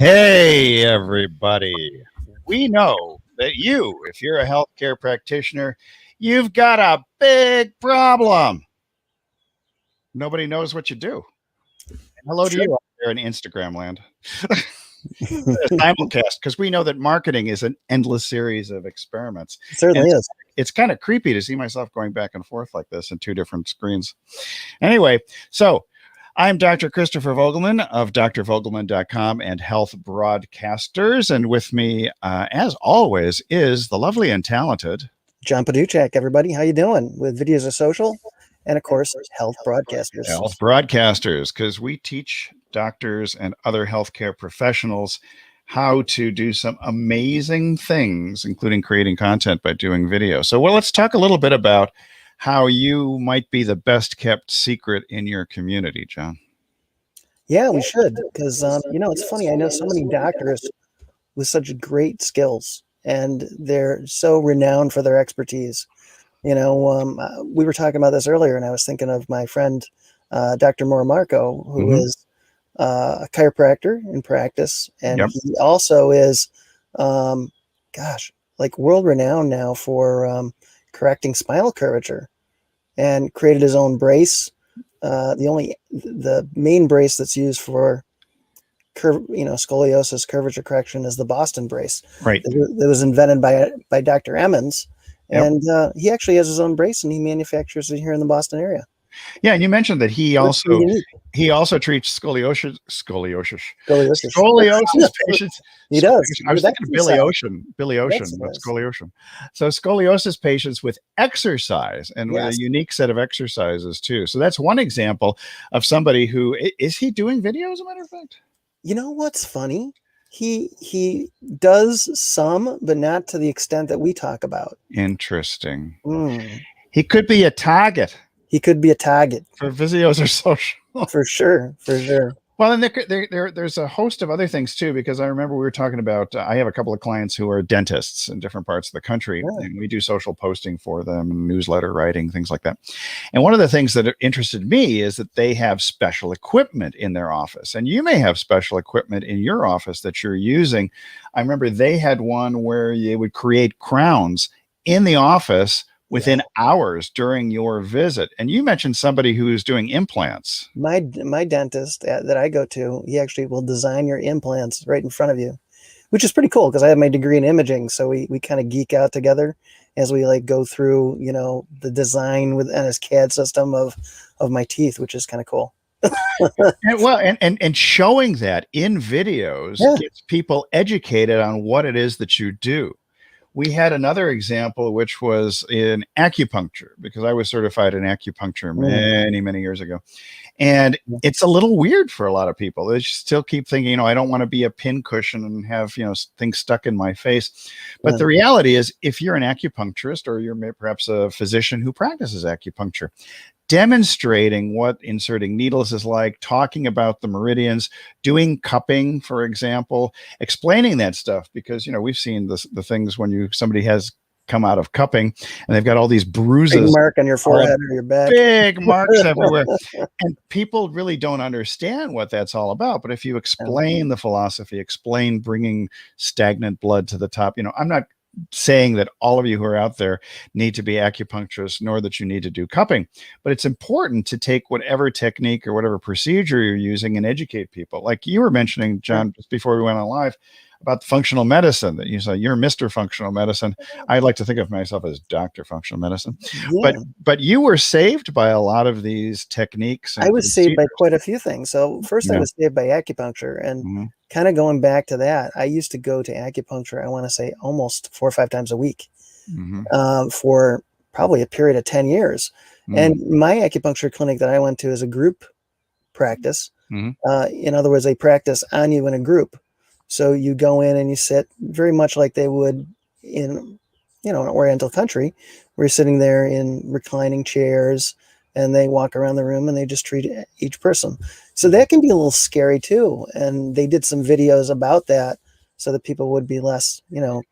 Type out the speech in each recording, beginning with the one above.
Hey, everybody. We know that you, if you're a healthcare practitioner, you've got a big problem. Nobody knows what you do. And hello to you out there in Instagram land. Simulcast, because we know that marketing is an endless series of experiments. It certainly is. It's kind of creepy to see myself going back and forth like this in two different screens. Anyway, so I'm Dr. Chritopher Vogelmann of drvogelmann.com and Health Broadcasters. And with me, as always, is the lovely and talented John Paduchak, everybody. How you doing? With Videos of Social and, of course, Health Broadcasters. Health Broadcasters, because we teach doctors and other healthcare professionals how to do some amazing things, including creating content by doing video. So, well, let's talk a little bit about how you might be the best kept secret in your community, John. Yeah, we should, because, it's funny. I know so many doctors with such great skills, and they're so renowned for their expertise. We were talking about this earlier, and I was thinking of my friend, Dr. Marco, who is a chiropractor in practice, and he also is, world renowned now for correcting spinal curvature, and created his own brace. The main brace that's used for scoliosis curvature correction is the Boston brace. Right. That was invented by Dr. Emmons, and he actually has his own brace, and he manufactures it here in the Boston area. Yeah, and you mentioned that he also treats scoliosis patients. He does. I was thinking of Billy Ocean, but scoliosis. So scoliosis patients with exercise and with a unique set of exercises too. So that's one example of somebody who is he doing video, as a matter of fact? You know what's funny? He does some, but not to the extent that we talk about. Interesting. He could be a target. He could be a target for Videos of Social. For sure. Well, and there's a host of other things too, because I remember we were talking about, I have a couple of clients who are dentists in different parts of the country, and we do social posting for them, newsletter writing, things like that. And one of the things that interested me is that they have special equipment in their office, and you may have special equipment in your office that you're using. I remember they had one where you would create crowns in the office within hours during your visit. And you mentioned somebody who's doing implants. My dentist that I go to, he actually will design your implants right in front of you, which is pretty cool because I have my degree in imaging. So we kind of geek out together as we go through, the design and his CAD system of my teeth, which is kind of cool. and showing that in videos gets people educated on what it is that you do. We had another example, which was in acupuncture, because I was certified in acupuncture many years ago. And it's a little weird for a lot of people. They still keep thinking, I don't want to be a pincushion and have, things stuck in my face. But the reality is, if you're an acupuncturist, or you're perhaps a physician who practices acupuncture, demonstrating what inserting needles is like, talking about the meridians, doing cupping, for example, explaining that stuff, because, we've seen the things when somebody has come out of cupping and they've got all these bruises, big mark on your forehead or your back, big marks everywhere. And people really don't understand what that's all about. But if you explain the philosophy, explain bringing stagnant blood to the top, I'm not saying that all of you who are out there need to be acupuncturists, nor that you need to do cupping, but it's important to take whatever technique or whatever procedure you're using and educate people. Like you were mentioning, John, just before we went on live, about functional medicine, that you say you're Mr. Functional Medicine. I like to think of myself as Dr. Functional Medicine. But you were saved by a lot of these techniques. I was saved by quite a few things. So first I was saved by acupuncture, and kind of going back to that, I used to go to acupuncture, I want to say almost 4 or 5 times a week for probably a period of 10 years. And my acupuncture clinic that I went to is a group practice. In other words, they practice on you in a group. So you go in and you sit very much like they would in, an Oriental country, where you're sitting there in reclining chairs, and they walk around the room and they just treat each person. So that can be a little scary too. And they did some videos about that so that people would be less,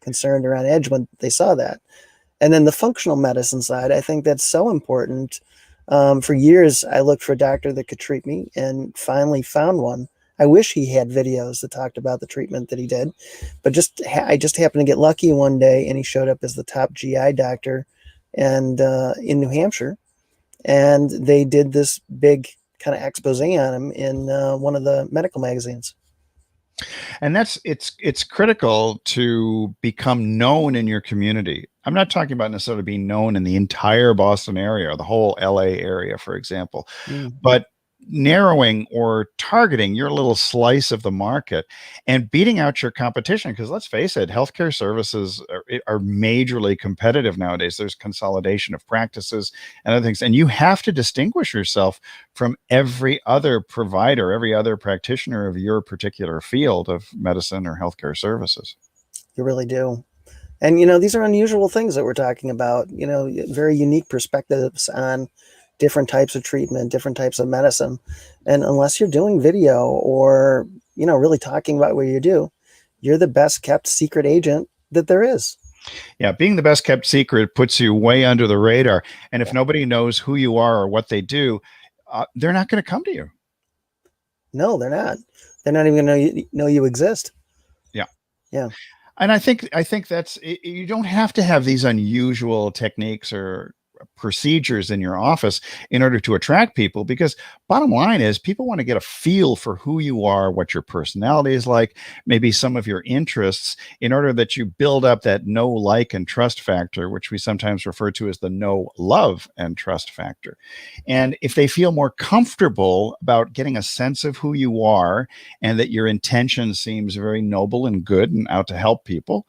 concerned or on edge when they saw that. And then the functional medicine side, I think that's so important. For years, I looked for a doctor that could treat me, and finally found one I wish he had videos that talked about the treatment that he did, but I just happened to get lucky one day, and he showed up as the top GI doctor, and in New Hampshire, and they did this big kind of expose on him in one of the medical magazines. And it's critical to become known in your community. I'm not talking about necessarily being known in the entire Boston area or the whole LA area, for example, but narrowing or targeting your little slice of the market and beating out your competition. Because let's face it, healthcare services are majorly competitive nowadays. There's consolidation of practices and other things, and you have to distinguish yourself from every other provider, every other practitioner of your particular field of medicine or healthcare services. You really do. And, these are unusual things that we're talking about, very unique perspectives on different types of treatment, different types of medicine. And unless you're doing video or, really talking about what you do, you're the best kept secret agent that there is. Yeah, being the best kept secret puts you way under the radar. And if nobody knows who you are or what they do, they're not going to come to you. No, they're not. They're not even going to know you exist. Yeah. Yeah. And I think that's, you don't have to have these unusual techniques or procedures in your office in order to attract people, because bottom line is people want to get a feel for who you are, what your personality is like, maybe some of your interests, in order that you build up that know, like, and trust factor, which we sometimes refer to as the know, love, and trust factor. And if they feel more comfortable about getting a sense of who you are and that your intention seems very noble and good and out to help people,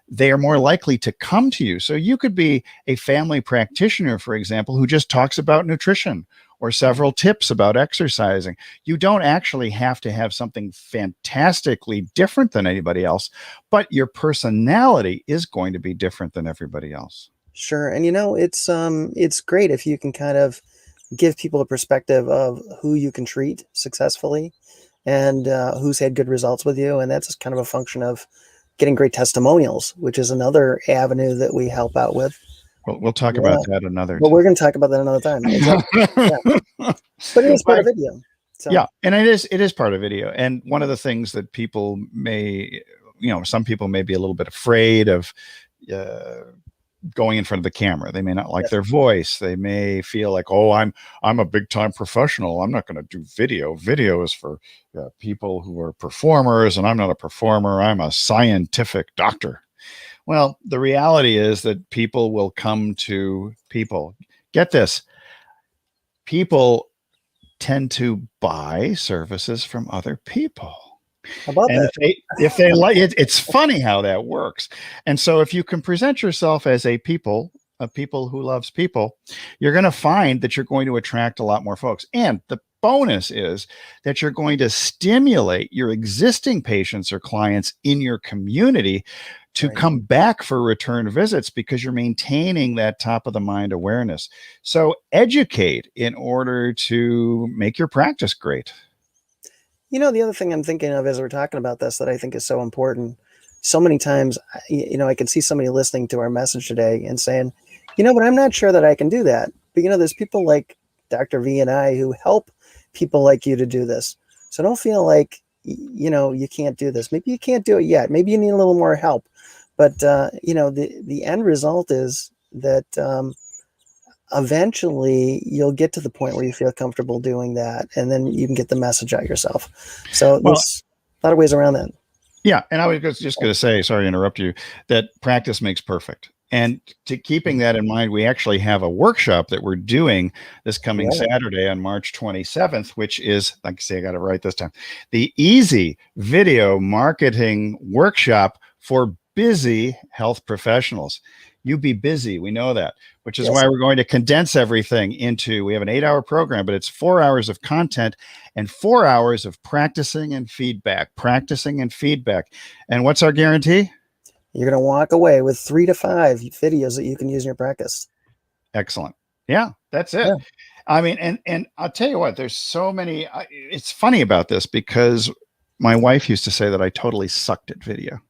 they are more likely to come to you. So you could be a family practitioner, for example, who just talks about nutrition or several tips about exercising. You don't actually have to have something fantastically different than anybody else, but your personality is going to be different than everybody else. Sure. And it's great if you can kind of give people a perspective of who you can treat successfully and who's had good results with you. And that's kind of a function of getting great testimonials, which is another avenue that we help out with. Well, we'll talk about that another time. Well, we're going to talk about that another time. Exactly. Yeah. But it is part of video. So. Yeah, and it is part of video. And one of the things that people may, some people may be a little bit afraid of going in front of the camera. They may not like their voice. They may feel like, oh, I'm a big time professional. I'm not going to do video. Video is for people who are performers, and I'm not a performer. I'm a scientific doctor. Well, the reality is that people will come to people. Get this. People tend to buy services from other people. How about and that? if they like it, it's funny how that works. And so if you can present yourself as a people who loves people, you're going to find that you're going to attract a lot more folks. And the bonus is that you're going to stimulate your existing patients or clients in your community to come back for return visits, because you're maintaining that top of the mind awareness. So educate in order to make your practice great. The other thing I'm thinking of as we're talking about this that I think is so important, so many times, I can see somebody listening to our message today and saying, but I'm not sure that I can do that. But, there's people like Dr. V and I who help people like you to do this. So don't feel like, you can't do this. Maybe you can't do it yet. Maybe you need a little more help. But, the end result is that eventually you'll get to the point where you feel comfortable doing that, and then you can get the message out yourself. So there's a lot of ways around that. Yeah. And I was just going to say, sorry to interrupt you, that practice makes perfect. And to keeping that in mind, we actually have a workshop that we're doing this coming Saturday on March 27th, which is, like I say, I got it right this time, the Easy Video Marketing Workshop for busy health professionals. You be busy. We know that, which is why we're going to condense everything into, we have an 8-hour program, but it's 4 hours of content and 4 hours of practicing and feedback. And what's our guarantee? You're going to walk away with 3 to 5 videos that you can use in your practice. Excellent. Yeah, that's it. Yeah. I mean, and I'll tell you what, there's so many, it's funny about this because my wife used to say that I totally sucked at video.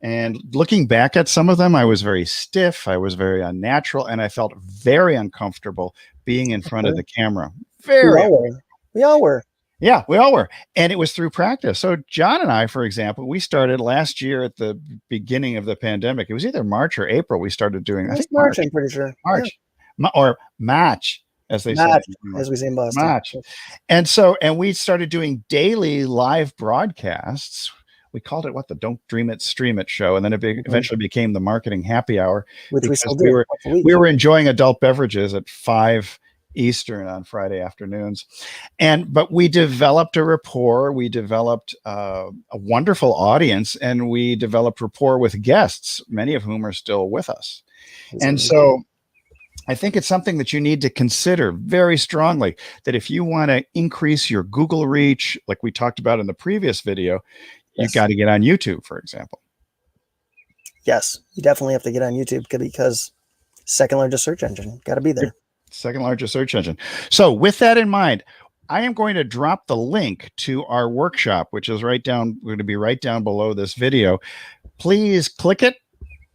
And looking back at some of them, I was very stiff, I was very unnatural, and I felt very uncomfortable being in front of the camera. We all were. Yeah, we all were. And it was through practice. So John and I, for example, we started last year at the beginning of the pandemic. It was either March or April. We started doing, I think March, I'm pretty sure. March, or Match, as they say. Match, as we say in Boston. Match. And we started doing daily live broadcasts. We called it the Don't Dream It, Stream It show. And then it eventually became the Marketing Happy Hour. Which we still do. We were enjoying adult beverages at 5 Eastern on Friday afternoons. But we developed a rapport. We developed a wonderful audience, and we developed rapport with guests, many of whom are still with us. So I think it's something that you need to consider very strongly, that if you want to increase your Google reach, like we talked about in the previous video, you got to get on YouTube, for example. Yes, you definitely have to get on YouTube, because second largest search engine, got to be there. Second largest search engine. So with that in mind, I am going to drop the link to our workshop, which is going to be right down below this video. Please click it,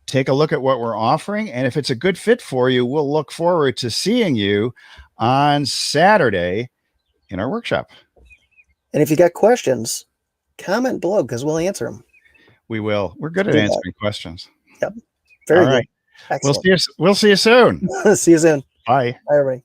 take a look at what we're offering. And if it's a good fit for you, we'll look forward to seeing you on Saturday in our workshop. And if you got questions, comment below, because we'll answer them. We will. We're good at answering questions. Yep. Very good. All right. Excellent. We'll see you soon. See you soon. Bye. Bye, everybody.